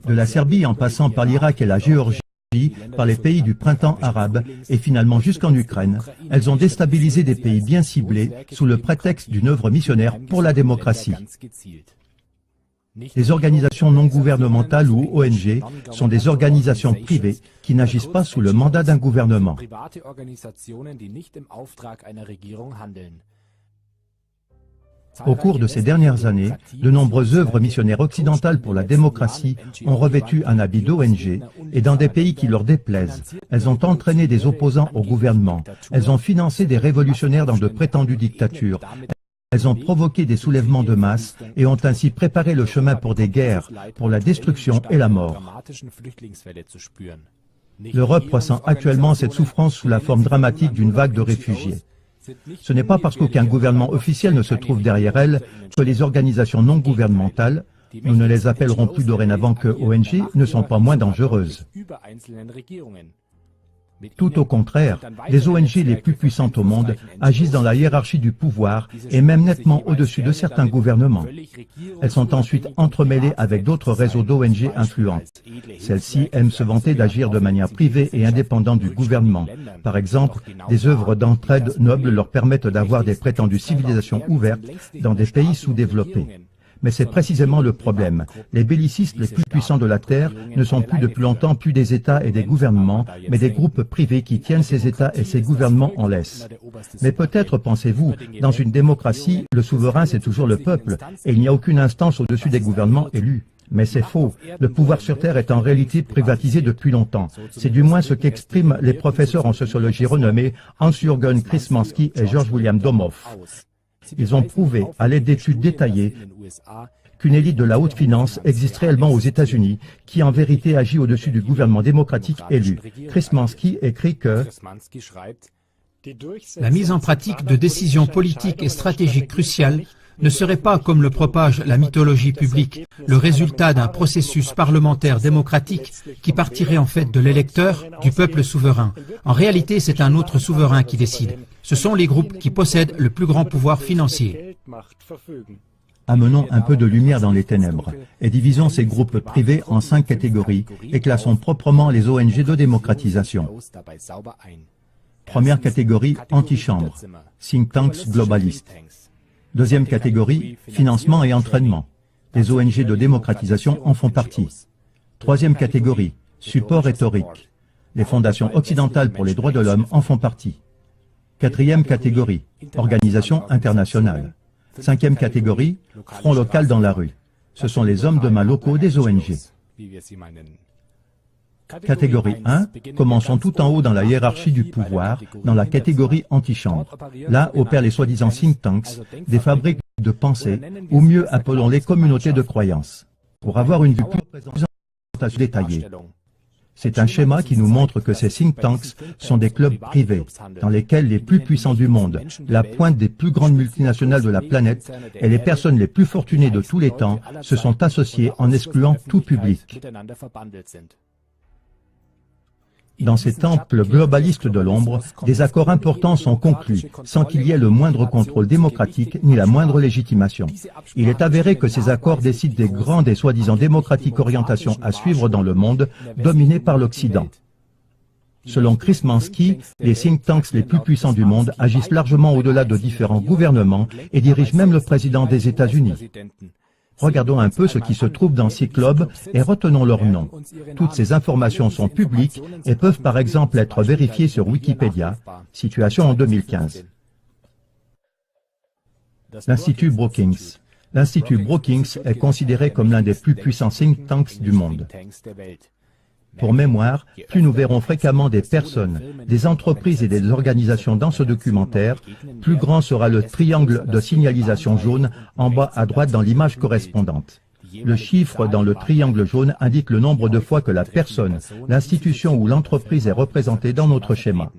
De la Serbie en passant par l'Irak et la Géorgie, par les pays du printemps arabe et finalement jusqu'en Ukraine, elles ont déstabilisé des pays bien ciblés sous le prétexte d'une œuvre missionnaire pour la démocratie. Les organisations non gouvernementales ou ONG sont des organisations privées qui n'agissent pas sous le mandat d'un gouvernement. Au cours de ces dernières années, de nombreuses œuvres missionnaires occidentales pour la démocratie ont revêtu un habit d'ONG et dans des pays qui leur déplaisent, elles ont entraîné des opposants au gouvernement, elles ont financé des révolutionnaires dans de prétendues dictatures, elles ont provoqué des soulèvements de masse et ont ainsi préparé le chemin pour des guerres, pour la destruction et la mort. L'Europe ressent actuellement cette souffrance sous la forme dramatique d'une vague de réfugiés. Ce n'est pas parce qu'aucun gouvernement officiel ne se trouve derrière elle que les organisations non gouvernementales, nous ne les appellerons plus dorénavant que ONG, ne sont pas moins dangereuses. Tout au contraire, les ONG les plus puissantes au monde agissent dans la hiérarchie du pouvoir et même nettement au-dessus de certains gouvernements. Elles sont ensuite entremêlées avec d'autres réseaux d'ONG influentes. Celles-ci aiment se vanter d'agir de manière privée et indépendante du gouvernement. Par exemple, des œuvres d'entraide nobles leur permettent d'avoir des prétendues civilisations ouvertes dans des pays sous-développés. Mais c'est précisément le problème. Les bellicistes les plus puissants de la Terre ne sont plus depuis longtemps plus des États et des gouvernements, mais des groupes privés qui tiennent ces États et ces gouvernements en laisse. Mais peut-être pensez-vous, dans une démocratie, le souverain c'est toujours le peuple, et il n'y a aucune instance au-dessus des gouvernements élus. Mais c'est faux. Le pouvoir sur Terre est en réalité privatisé depuis longtemps. C'est du moins ce qu'expriment les professeurs en sociologie renommés Hans-Jürgen Krzymanski et George William Domhoff. Ils ont prouvé, à l'aide d'études détaillées, qu'une élite de la haute finance existe réellement aux États-Unis, qui en vérité agit au-dessus du gouvernement démocratique élu. Krzymanski écrit que la mise en pratique de décisions politiques et stratégiques cruciales ne serait pas, comme le propage la mythologie publique, le résultat d'un processus parlementaire démocratique qui partirait en fait de l'électeur, du peuple souverain. En réalité, c'est un autre souverain qui décide. Ce sont les groupes qui possèdent le plus grand pouvoir financier. Amenons un peu de lumière dans les ténèbres et divisons ces groupes privés en 5 catégories et classons proprement les ONG de démocratisation. Première catégorie, antichambre, think tanks globalistes. Deuxième catégorie, financement et entraînement. Les ONG de démocratisation en font partie. Troisième catégorie, support rhétorique. Les fondations occidentales pour les droits de l'homme en font partie. Quatrième catégorie, organisation internationale. Cinquième catégorie, front local dans la rue. Ce sont les hommes de main locaux des ONG. Catégorie 1, commençons tout en haut dans la hiérarchie du pouvoir, dans la catégorie antichambre. Là opèrent les soi-disant think tanks, des fabriques de pensée, ou mieux appelons-les communautés de croyances. Pour avoir une vue plus détaillée. C'est un schéma qui nous montre que ces think tanks sont des clubs privés, dans lesquels les plus puissants du monde, la pointe des plus grandes multinationales de la planète et les personnes les plus fortunées de tous les temps se sont associés en excluant tout public. Dans ces temples globalistes de l'ombre, des accords importants sont conclus, sans qu'il y ait le moindre contrôle démocratique ni la moindre légitimation. Il est avéré que ces accords décident des grandes et soi-disant démocratiques orientations à suivre dans le monde, dominées par l'Occident. Selon Krzymanski, les think tanks les plus puissants du monde agissent largement au-delà de différents gouvernements et dirigent même le président des États-Unis. Regardons un peu ce qui se trouve dans ces clubs et retenons leurs noms. Toutes ces informations sont publiques et peuvent par exemple être vérifiées sur Wikipédia, situation en 2015. L'Institut Brookings. L'Institut Brookings est considéré comme l'un des plus puissants think tanks du monde. Pour mémoire, plus nous verrons fréquemment des personnes, des entreprises et des organisations dans ce documentaire, plus grand sera le triangle de signalisation jaune en bas à droite dans l'image correspondante. Le chiffre dans le triangle jaune indique le nombre de fois que la personne, l'institution ou l'entreprise est représentée dans notre schéma.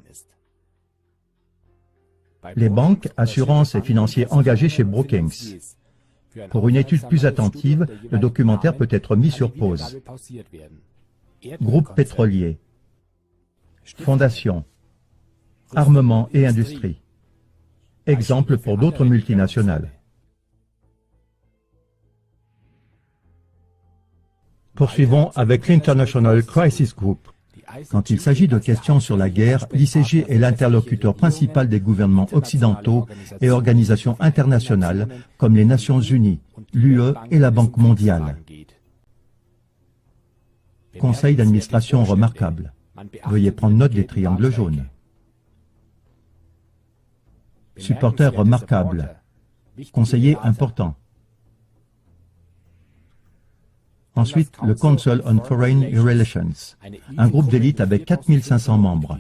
Les banques, assurances et financiers engagés chez Brookings. Pour une étude plus attentive, le documentaire peut être mis sur pause. Groupe pétrolier, fondation, armement et industrie. Exemple pour d'autres multinationales. Poursuivons avec l'International Crisis Group. Quand il s'agit de questions sur la guerre, l'ICG est l'interlocuteur principal des gouvernements occidentaux et organisations internationales comme les Nations Unies, l'UE et la Banque mondiale. Conseil d'administration remarquable. Veuillez prendre note des triangles jaunes. Supporter remarquable. Conseiller important. Ensuite, le Council on Foreign Relations, un groupe d'élite avec 4500 membres.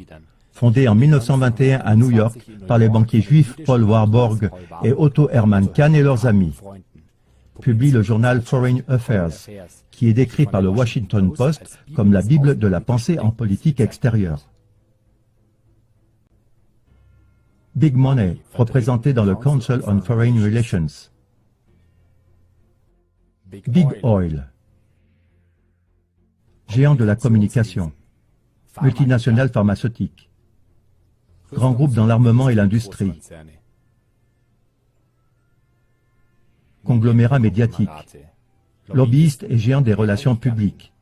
Fondé en 1921 à New York par les banquiers juifs Paul Warburg et Otto Hermann Kahn et leurs amis. Publie le journal Foreign Affairs, qui est décrit par le Washington Post comme la Bible de la pensée en politique extérieure. Big Money, représenté dans le Council on Foreign Relations. Big Oil, géant de la communication, multinationale pharmaceutique, grand groupe dans l'armement et l'industrie, conglomérat médiatique, lobbyiste et géant des relations publiques,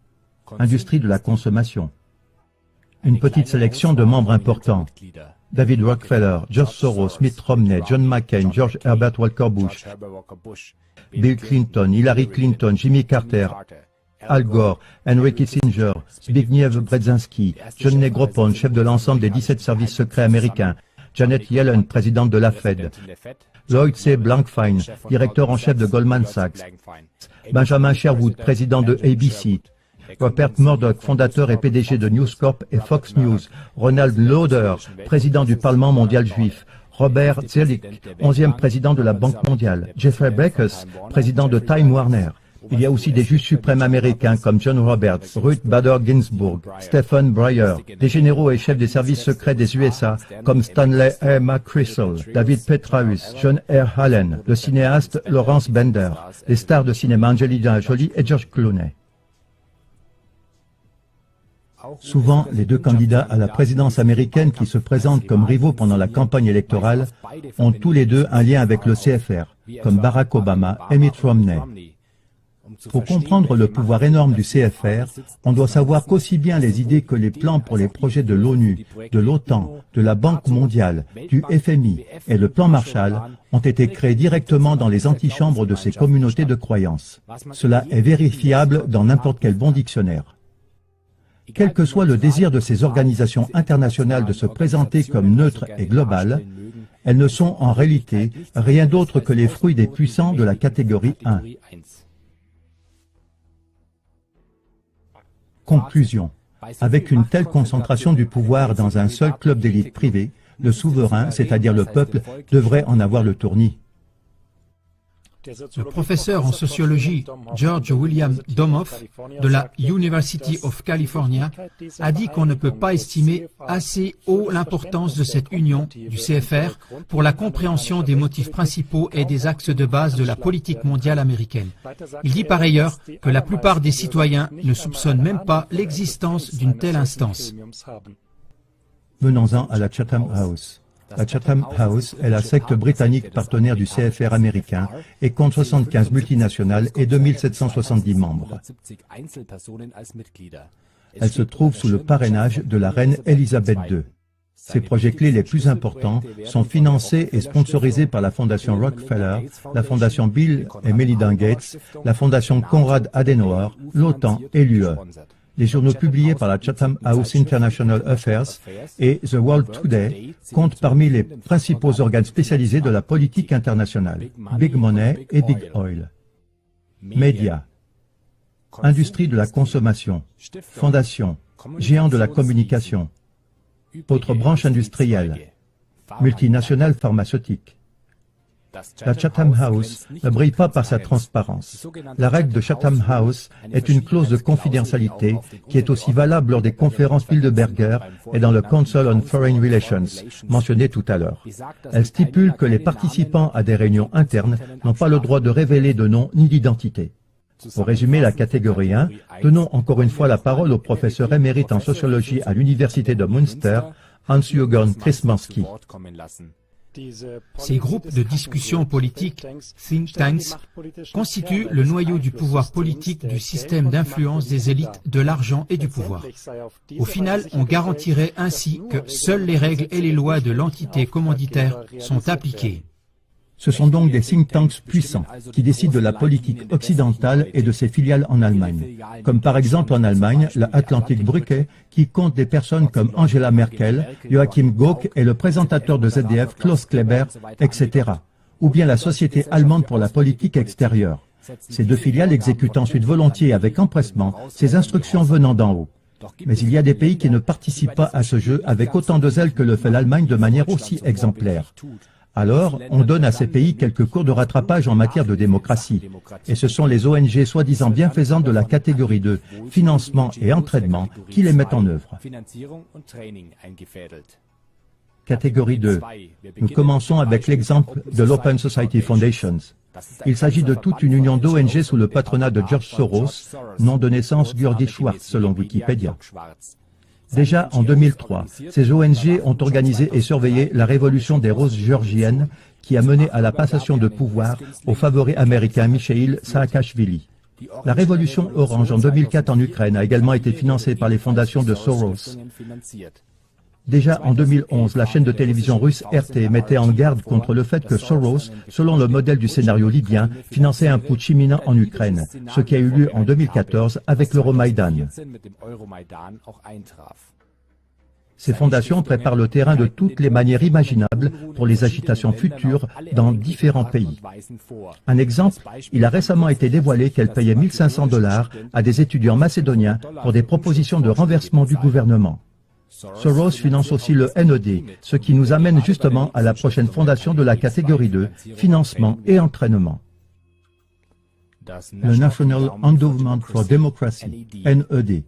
industrie de la consommation. Une petite sélection de membres importants. David Rockefeller, George Soros, Mitt Romney, John McCain, George Herbert Walker Bush, Bill Clinton, Hillary Clinton, Jimmy Carter, Al Gore, Henry Kissinger, Zbigniew Brzezinski, John Negroponte, chef de l'ensemble des 17 services secrets américains, Janet Yellen, présidente de la Fed, Lloyd C. Blankfein, directeur en chef de Goldman Sachs, Benjamin Sherwood, président de ABC, Rupert Murdoch, fondateur et PDG de News Corp et Fox News, Ronald Lauder, président du Parlement mondial juif, Robert Zoellick, 11e président de la Banque mondiale, Jeffrey Bekes, président de Time Warner. Il y a aussi des juges suprêmes américains comme John Roberts, Ruth Bader Ginsburg, Stephen Breyer, des généraux et chefs des services secrets des USA comme Stanley A. McChrystal, David Petraeus, John R. Allen, le cinéaste Lawrence Bender, les stars de cinéma Angelina Jolie et George Clooney. Souvent, les deux candidats à la présidence américaine qui se présentent comme rivaux pendant la campagne électorale ont tous les deux un lien avec le CFR, comme Barack Obama et Mitt Romney. Pour comprendre le pouvoir énorme du CFR, on doit savoir qu'aussi bien les idées que les plans pour les projets de l'ONU, de l'OTAN, de la Banque mondiale, du FMI et le plan Marshall ont été créés directement dans les antichambres de ces communautés de croyances. Cela est vérifiable dans n'importe quel bon dictionnaire. Quel que soit le désir de ces organisations internationales de se présenter comme neutres et globales, elles ne sont en réalité rien d'autre que les fruits des puissants de la catégorie 1. Conclusion. Avec une telle concentration du pouvoir dans un seul club d'élite privée, le souverain, c'est-à-dire le peuple, devrait en avoir le tournis. Le professeur en sociologie George William Domoff de la University of California a dit qu'on ne peut pas estimer assez haut l'importance de cette union du CFR pour la compréhension des motifs principaux et des axes de base de la politique mondiale américaine. Il dit par ailleurs que la plupart des citoyens ne soupçonnent même pas l'existence d'une telle instance. Venons-en à la Chatham House. La Chatham House est la secte britannique partenaire du CFR américain et compte 75 multinationales et 2770 membres. Elle se trouve sous le parrainage de la reine Elisabeth II. Ses projets clés les plus importants sont financés et sponsorisés par la Fondation Rockefeller, la Fondation Bill et Melinda Gates, la Fondation Konrad Adenauer, l'OTAN et l'UE. Les journaux publiés par la Chatham House International Affairs et The World Today comptent parmi les principaux organes spécialisés de la politique internationale. Big Money et Big Oil. Médias. Industrie de la consommation. Fondations. Géants de la communication. Autres branches industrielles. Multinationales pharmaceutiques. La Chatham House ne brille pas par sa transparence. La règle de Chatham House est une clause de confidentialité qui est aussi valable lors des conférences Bilderberger et dans le Council on Foreign Relations, mentionné tout à l'heure. Elle stipule que les participants à des réunions internes n'ont pas le droit de révéler de nom ni d'identité. Pour résumer la catégorie 1, donnons encore une fois la parole au professeur émérite en sociologie à l'Université de Münster, Hans-Jürgen Krismanski. Ces groupes de discussion politique, think tanks, constituent le noyau du pouvoir politique du système d'influence des élites, de l'argent et du pouvoir. Au final, on garantirait ainsi que seules les règles et les lois de l'entité commanditaire sont appliquées. Ce sont donc des think tanks puissants qui décident de la politique occidentale et de ses filiales en Allemagne. Comme par exemple en Allemagne, la Atlantic Brücke, qui compte des personnes comme Angela Merkel, Joachim Gauck et le présentateur de ZDF Klaus Kleber, etc. Ou bien la Société allemande pour la politique extérieure. Ces deux filiales exécutent ensuite volontiers et avec empressement ces instructions venant d'en haut. Mais il y a des pays qui ne participent pas à ce jeu avec autant de zèle que le fait l'Allemagne de manière aussi exemplaire. Alors, on donne à ces pays quelques cours de rattrapage en matière de démocratie. Et ce sont les ONG soi-disant bienfaisantes de la catégorie 2, financement et entraînement, qui les mettent en œuvre. Catégorie 2. Nous commençons avec l'exemple de l'Open Society Foundations. Il s'agit de toute une union d'ONG sous le patronat de George Soros, nom de naissance Gurgi Schwartz selon Wikipédia. Déjà en 2003, ces ONG ont organisé et surveillé la révolution des roses géorgiennes qui a mené à la passation de pouvoir au favori américain Mikhail Saakashvili. La révolution orange en 2004 en Ukraine a également été financée par les fondations de Soros. Déjà en 2011, la chaîne de télévision russe RT mettait en garde contre le fait que Soros, selon le modèle du scénario libyen, finançait un putsch imminent en Ukraine, ce qui a eu lieu en 2014 avec l'Euromaïdan. Ces fondations préparent le terrain de toutes les manières imaginables pour les agitations futures dans différents pays. Un exemple, il a récemment été dévoilé qu'elle payait 1 500 $ à des étudiants macédoniens pour des propositions de renversement du gouvernement. Soros finance aussi le NED, ce qui nous amène justement à la prochaine fondation de la catégorie 2, financement et entraînement. Le National Endowment for Democracy, NED.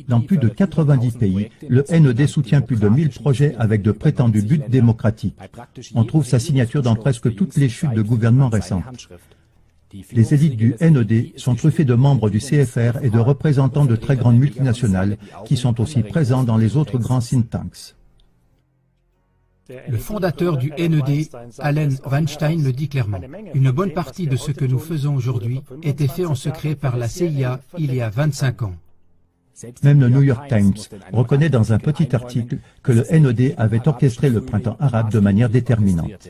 Dans plus de 90 pays, le NED soutient plus de 1000 projets avec de prétendus buts démocratiques. On trouve sa signature dans presque toutes les chutes de gouvernements récentes. Les élites du NED sont truffées de membres du CFR et de représentants de très grandes multinationales qui sont aussi présents dans les autres grands think tanks. Le fondateur du NED, Allen Weinstein, le dit clairement. Une bonne partie de ce que nous faisons aujourd'hui était fait en secret par la CIA il y a 25 ans. Même le New York Times reconnaît dans un petit article que le NED avait orchestré le printemps arabe de manière déterminante.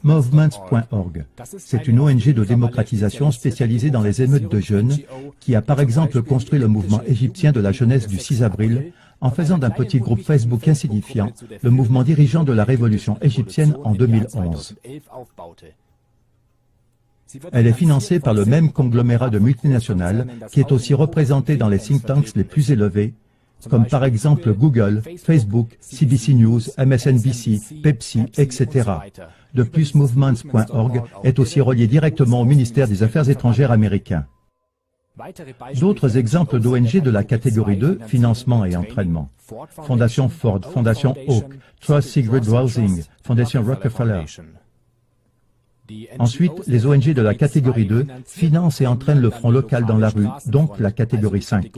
Movements.org. C'est une ONG de démocratisation spécialisée dans les émeutes de jeunes qui a par exemple construit le mouvement égyptien de la jeunesse du 6 avril en faisant d'un petit groupe Facebook insignifiant le mouvement dirigeant de la révolution égyptienne en 2011. Elle est financée par le même conglomérat de multinationales qui est aussi représenté dans les think tanks les plus élevés, comme par exemple Google, Facebook, CBC News, MSNBC, Pepsi, etc. De plus, Movements.org est aussi relié directement au ministère des Affaires étrangères américain. D'autres exemples d'ONG de la catégorie 2, financement et entraînement. Fondation Ford, Fondation Oak, Trust Sigrid Housing, Fondation Rockefeller. Ensuite, les ONG de la catégorie 2 financent et entraînent le front local dans la rue, donc la catégorie 5.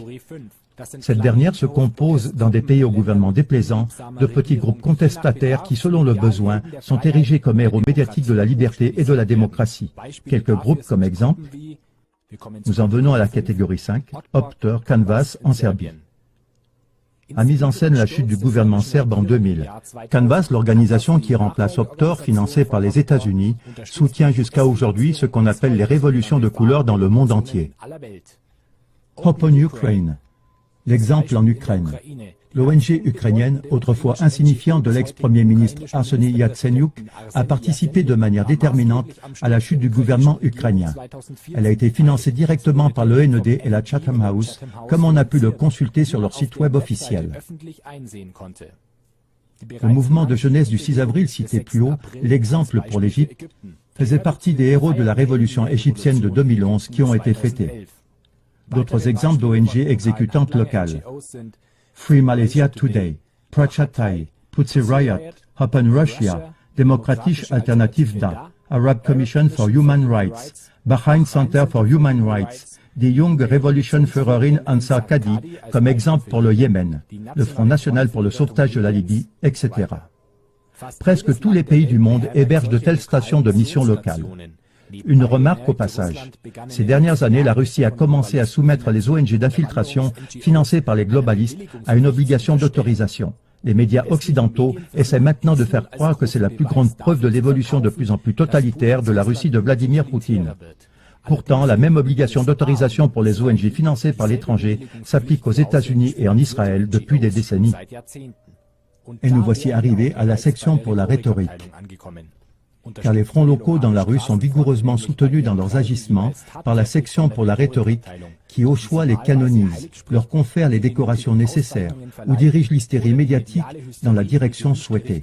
Cette dernière se compose, dans des pays au gouvernement déplaisant, de petits groupes contestataires qui, selon le besoin, sont érigés comme héros médiatiques de la liberté et de la démocratie. Quelques groupes comme exemple. Nous en venons à la catégorie 5, Opter Canvas en Serbie. a mis en scène la chute du gouvernement serbe en 2000. Canvas, l'organisation qui remplace Optor, financée par les États-Unis, soutient jusqu'à aujourd'hui ce qu'on appelle les révolutions de couleur dans le monde entier. Hope on Ukraine. L'exemple en Ukraine. L'ONG ukrainienne, autrefois insignifiante de l'ex-premier ministre Arseniy Yatsenyuk, a participé de manière déterminante à la chute du gouvernement ukrainien. Elle a été financée directement par l'ONED et la Chatham House, comme on a pu le consulter sur leur site web officiel. Le mouvement de jeunesse du 6 avril cité plus haut, l'exemple pour l'Égypte, faisait partie des héros de la révolution égyptienne de 2011 qui ont été fêtés. D'autres exemples d'ONG exécutantes locales. Free Malaysia Today, Prachatai, Tutsi Riot, Open Russia, Democratic Alternative Da, Arab Commission for Human Rights, Bahrain Center for Human Rights, The Young Revolution Führerin Ansar Kadi, comme exemple pour le Yémen, le Front National pour le sauvetage de la Libye, etc. Presque tous les pays du monde hébergent de telles stations de mission locales. Une remarque au passage. Ces dernières années, la Russie a commencé à soumettre les ONG d'infiltration financées par les globalistes à une obligation d'autorisation. Les médias occidentaux essaient maintenant de faire croire que c'est la plus grande preuve de l'évolution de plus en plus totalitaire de la Russie de Vladimir Poutine. Pourtant, la même obligation d'autorisation pour les ONG financées par l'étranger s'applique aux États-Unis et en Israël depuis des décennies. Et nous voici arrivés à la section pour la rhétorique. Car les fronts locaux dans la rue sont vigoureusement soutenus dans leurs agissements par la section pour la rhétorique qui au choix les canonise, leur confère les décorations nécessaires ou dirige l'hystérie médiatique dans la direction souhaitée.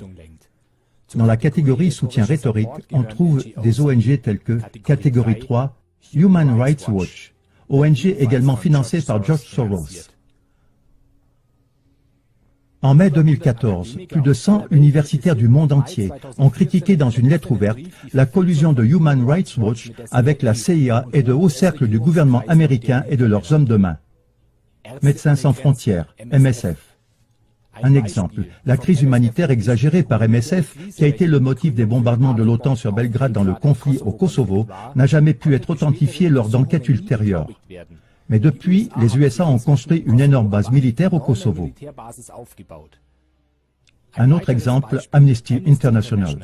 Dans la catégorie soutien rhétorique, on trouve des ONG telles que catégorie 3, Human Rights Watch, ONG également financée par George Soros. En mai 2014, plus de 100 universitaires du monde entier ont critiqué dans une lettre ouverte la collusion de Human Rights Watch avec la CIA et de hauts cercles du gouvernement américain et de leurs hommes de main. Médecins sans frontières, MSF. Un exemple, la crise humanitaire exagérée par MSF, qui a été le motif des bombardements de l'OTAN sur Belgrade dans le conflit au Kosovo, n'a jamais pu être authentifiée lors d'enquêtes ultérieures. Mais depuis, les USA ont construit une énorme base militaire au Kosovo. Un autre exemple, Amnesty International.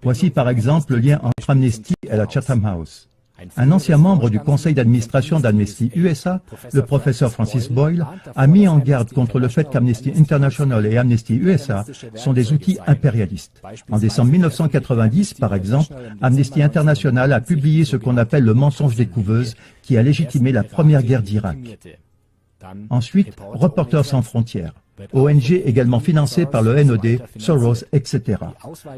Voici par exemple le lien entre Amnesty et la Chatham House. Un ancien membre du conseil d'administration d'Amnesty USA, le professeur Francis Boyle, a mis en garde contre le fait qu'Amnesty International et Amnesty USA sont des outils impérialistes. En décembre 1990, par exemple, Amnesty International a publié ce qu'on appelle le mensonge des couveuses qui a légitimé la première guerre d'Irak. Ensuite, Reporters sans frontières. ONG également financée par le NOD, Soros, etc.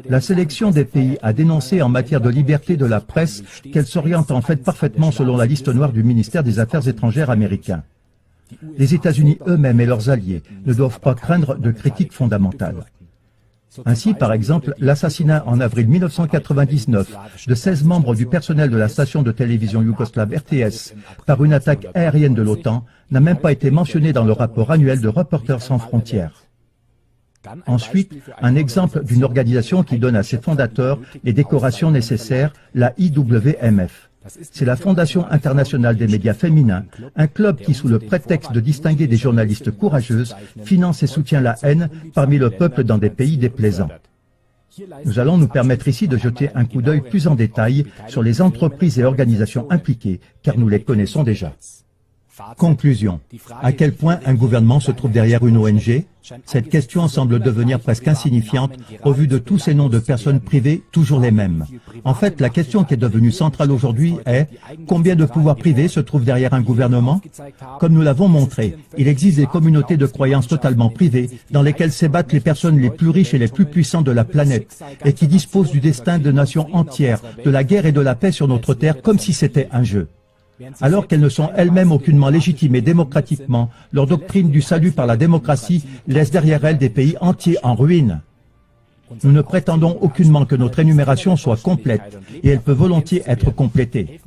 La sélection des pays a dénoncé en matière de liberté de la presse qu'elle s'oriente en fait parfaitement selon la liste noire du ministère des Affaires étrangères américain. Les États-Unis eux-mêmes et leurs alliés ne doivent pas craindre de critiques fondamentales. Ainsi, par exemple, l'assassinat en avril 1999 de 16 membres du personnel de la station de télévision yougoslave RTS par une attaque aérienne de l'OTAN n'a même pas été mentionné dans le rapport annuel de Reporters sans frontières. Ensuite, un exemple d'une organisation qui donne à ses fondateurs les décorations nécessaires, la IWMF. C'est la Fondation internationale des médias féminins, un club qui, sous le prétexte de distinguer des journalistes courageuses, finance et soutient la haine parmi le peuple dans des pays déplaisants. Nous allons nous permettre ici de jeter un coup d'œil plus en détail sur les entreprises et organisations impliquées, car nous les connaissons déjà. Conclusion. À quel point un gouvernement se trouve derrière une ONG? Cette question semble devenir presque insignifiante au vu de tous ces noms de personnes privées, toujours les mêmes. En fait, la question qui est devenue centrale aujourd'hui est combien de pouvoirs privés se trouvent derrière un gouvernement? Comme nous l'avons montré, il existe des communautés de croyances totalement privées dans lesquelles s'ébattent les personnes les plus riches et les plus puissantes de la planète et qui disposent du destin de nations entières, de la guerre et de la paix sur notre terre comme si c'était un jeu. Alors qu'elles ne sont elles-mêmes aucunement légitimées démocratiquement, leur doctrine du salut par la démocratie laisse derrière elles des pays entiers en ruine. Nous ne prétendons aucunement que notre énumération soit complète, et elle peut volontiers être complétée.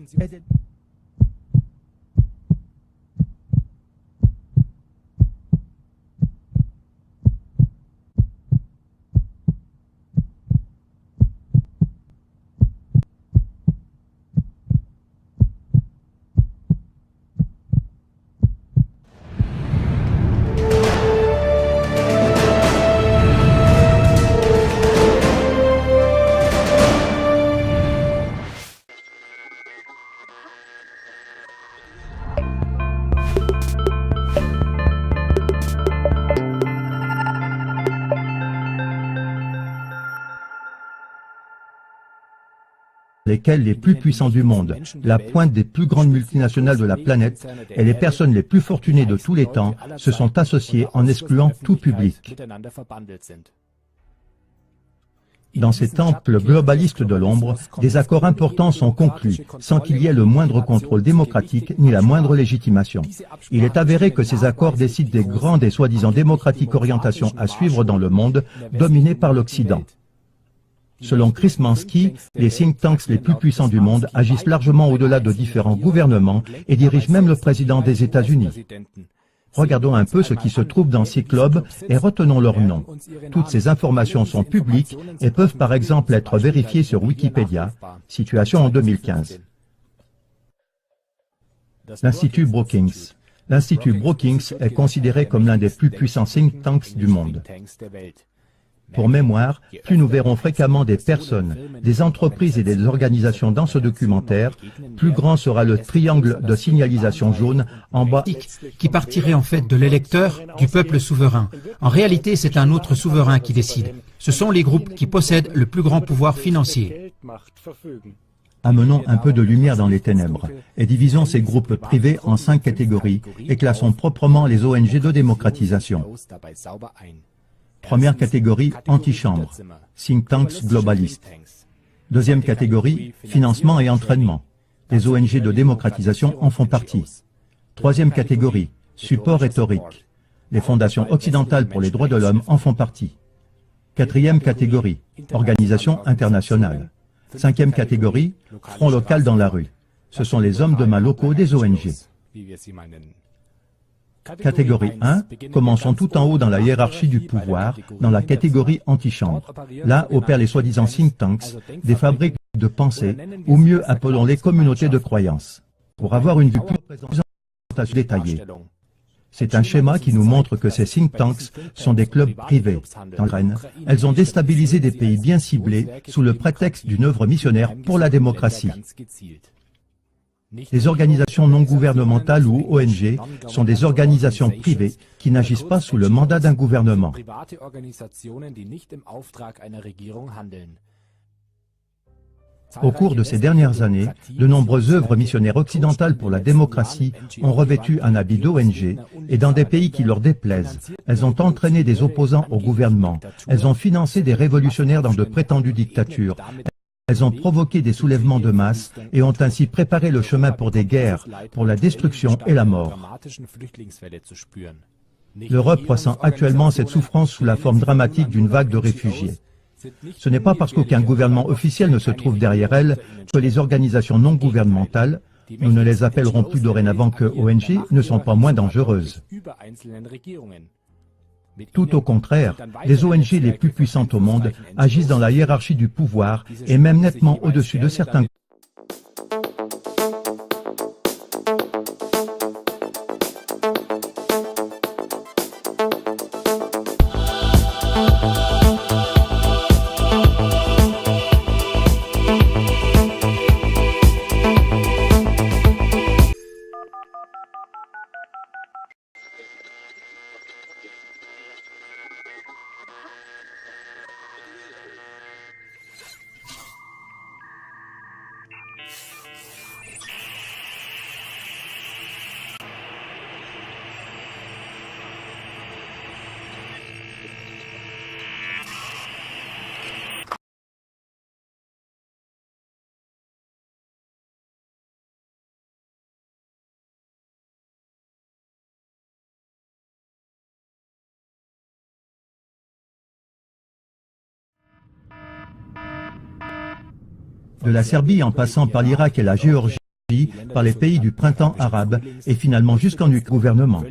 lesquels les plus puissants du monde, la pointe des plus grandes multinationales de la planète et les personnes les plus fortunées de tous les temps se sont associés en excluant tout public. Dans ces temples globalistes de l'ombre, des accords importants sont conclus, sans qu'il y ait le moindre contrôle démocratique ni la moindre légitimation. Il est avéré que ces accords décident des grandes et soi-disant démocratiques orientations à suivre dans le monde, dominées par l'Occident. Selon Chris Mansky, les think tanks les plus puissants du monde agissent largement au-delà de différents gouvernements et dirigent même le président des États-Unis. Regardons un peu ce qui se trouve dans ces clubs et retenons leurs noms. Toutes ces informations sont publiques et peuvent par exemple être vérifiées sur Wikipédia, situation en 2015. L'Institut Brookings. L'Institut Brookings est considéré comme l'un des plus puissants think tanks du monde. Pour mémoire, plus nous verrons fréquemment des personnes, des entreprises et des organisations dans ce documentaire, plus grand sera le triangle de signalisation jaune en bas qui partirait en fait de l'électeur, du peuple souverain. En réalité, c'est un autre souverain qui décide. Ce sont les groupes qui possèdent le plus grand pouvoir financier. Amenons un peu de lumière dans les ténèbres et divisons ces groupes privés en 5 catégories et classons proprement les ONG de démocratisation. Première catégorie, antichambre, think tanks globalistes. Deuxième catégorie, financement et entraînement. Les ONG de démocratisation en font partie. Troisième catégorie, support rhétorique. Les fondations occidentales pour les droits de l'homme en font partie. Quatrième catégorie, organisation internationale. Cinquième catégorie, front local dans la rue. Ce sont les hommes de main locaux des ONG. Catégorie 1, commençons tout en haut dans la hiérarchie du pouvoir, dans la catégorie antichambre. Là opèrent les soi-disant think tanks, des fabriques de pensée, ou mieux appelons-les communautés de croyances. Pour avoir une vue plus détaillée. C'est un schéma qui nous montre que ces think tanks sont des clubs privés. Dans le Rennes, elles ont déstabilisé des pays bien ciblés sous le prétexte d'une œuvre missionnaire pour la démocratie. Les organisations non gouvernementales ou ONG sont des organisations privées qui n'agissent pas sous le mandat d'un gouvernement. Au cours de ces dernières années, de nombreuses œuvres missionnaires occidentales pour la démocratie ont revêtu un habit d'ONG et dans des pays qui leur déplaisent, elles ont entraîné des opposants au gouvernement, elles ont financé des révolutionnaires dans de prétendues dictatures. Elles ont provoqué des soulèvements de masse et ont ainsi préparé le chemin pour des guerres, pour la destruction et la mort. L'Europe ressent actuellement cette souffrance sous la forme dramatique d'une vague de réfugiés. Ce n'est pas parce qu'aucun gouvernement officiel ne se trouve derrière elle que les organisations non gouvernementales, nous ne les appellerons plus dorénavant que ONG, ne sont pas moins dangereuses. Tout au contraire, les ONG les plus puissantes au monde agissent dans la hiérarchie du pouvoir et même nettement au-dessus de certains. De la Serbie en passant par l'Irak et la Géorgie, par les pays du printemps arabe et finalement jusqu'en gouvernement.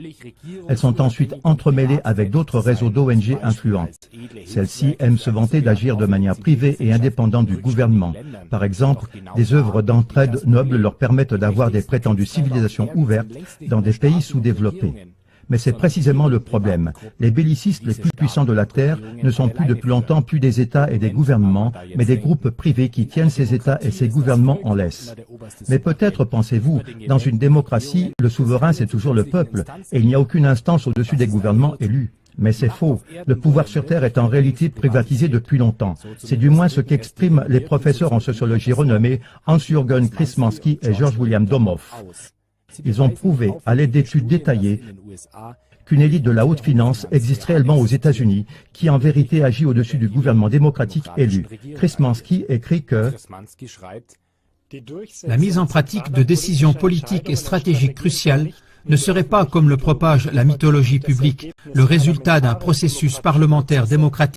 Elles sont ensuite entremêlées avec d'autres réseaux d'ONG influentes. Celles-ci aiment se vanter d'agir de manière privée et indépendante du gouvernement. Par exemple, des œuvres d'entraide nobles leur permettent d'avoir des prétendues civilisations ouvertes dans des pays sous-développés. Mais c'est précisément le problème. Les bellicistes les plus puissants de la Terre ne sont plus depuis longtemps plus des États et des gouvernements, mais des groupes privés qui tiennent ces États et ces gouvernements en laisse. Mais peut-être pensez-vous, dans une démocratie, le souverain c'est toujours le peuple, et il n'y a aucune instance au-dessus des gouvernements élus. Mais c'est faux. Le pouvoir sur Terre est en réalité privatisé depuis longtemps. C'est du moins ce qu'expriment les professeurs en sociologie renommés Hans-Jürgen Krismanski et George William Domhoff. Ils ont prouvé, à l'aide d'études détaillées, qu'une élite de la haute finance existe réellement aux États-Unis, qui en vérité agit au-dessus du gouvernement démocratique élu. Krismanski écrit que la mise en pratique de décisions politiques et stratégiques cruciales ne serait pas, comme le propage la mythologie publique, le résultat d'un processus parlementaire démocratique